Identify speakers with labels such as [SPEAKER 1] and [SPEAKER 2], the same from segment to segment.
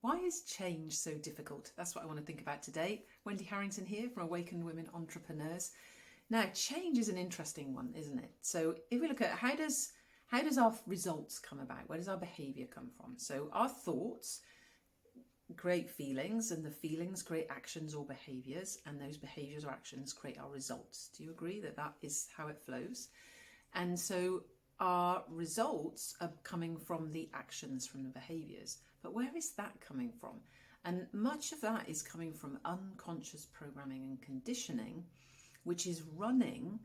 [SPEAKER 1] Why is change so difficult? That's what I want to think about today. Wendy Harrington here from Awakened Women Entrepreneurs. Now, change is an interesting one, isn't it? So if we look at how does our results come about? Where does our behaviour come from? So our thoughts create feelings, and the feelings create actions or behaviours, and those behaviours or actions create our results. Do you agree that that is how it flows? And so our results are coming from the actions, from the behaviours. But where is that coming from? And much of that is coming from unconscious programming and conditioning, which is running.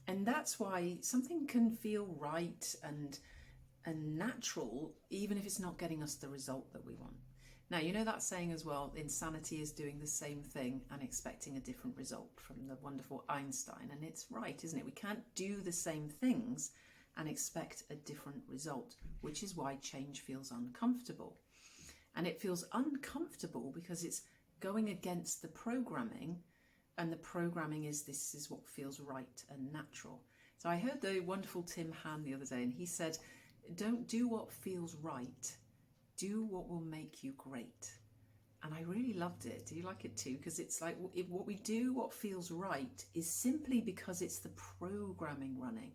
[SPEAKER 1] And that's why something can feel right and natural, even if it's not getting us the result that we want. Now, you know that saying as well, insanity is doing the same thing and expecting a different result, from the wonderful Einstein. And it's right, isn't it? We can't do the same things and expect a different result, which is why change feels uncomfortable. And it feels uncomfortable because it's going against the programming, and the programming is this is what feels right and natural. So I heard the wonderful Tim Han the other day, and he said, don't do what feels right, do what will make you great. And I really loved it. Do you like it too? Because it's like what we do, what feels right, is simply because it's the programming running.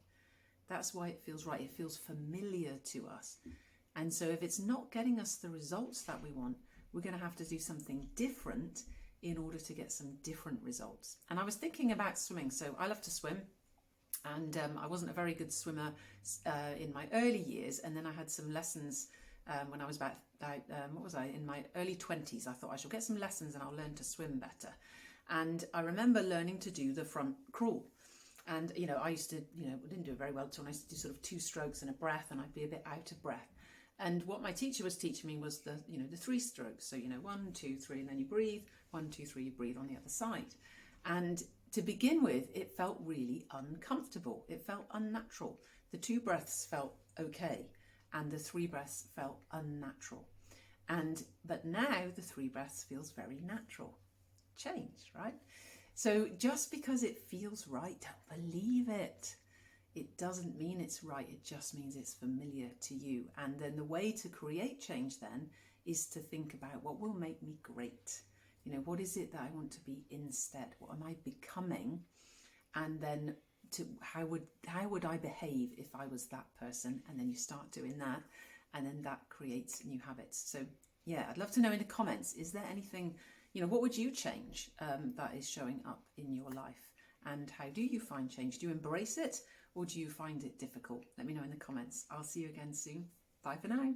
[SPEAKER 1] That's why it feels right. It feels familiar to us. And so if it's not getting us the results that we want, we're going to have to do something different in order to get some different results. And I was thinking about swimming. So I love to swim. And I wasn't a very good swimmer in my early years. And then I had some lessons when I was about, in my early 20s. I thought I shall get some lessons and I'll learn to swim better. And I remember learning to do the front crawl. And, I used to, didn't do it very well. So I used to do sort of 2 strokes and a breath, and I'd be a bit out of breath. And what my teacher was teaching me was the 3 strokes. So, 1, 2, 3, and then you breathe. 1, 2, 3, you breathe on the other side. And to begin with, it felt really uncomfortable. It felt unnatural. The 2 breaths felt okay, and the 3 breaths felt unnatural. But now the 3 breaths feels very natural. Change, right? So just because it feels right, don't believe it. It doesn't mean it's right. It just means it's familiar to you. And then the way to create change then is to think about what will make me great. What is it that I want to be instead? What am I becoming? And then how would I behave if I was that person? And then you start doing that, and then that creates new habits. So yeah, I'd love to know in the comments, is there anything, what would you change that is showing up in your life? And how do you find change? Do you embrace it, or do you find it difficult? Let me know in the comments. I'll see you again soon. Bye for now.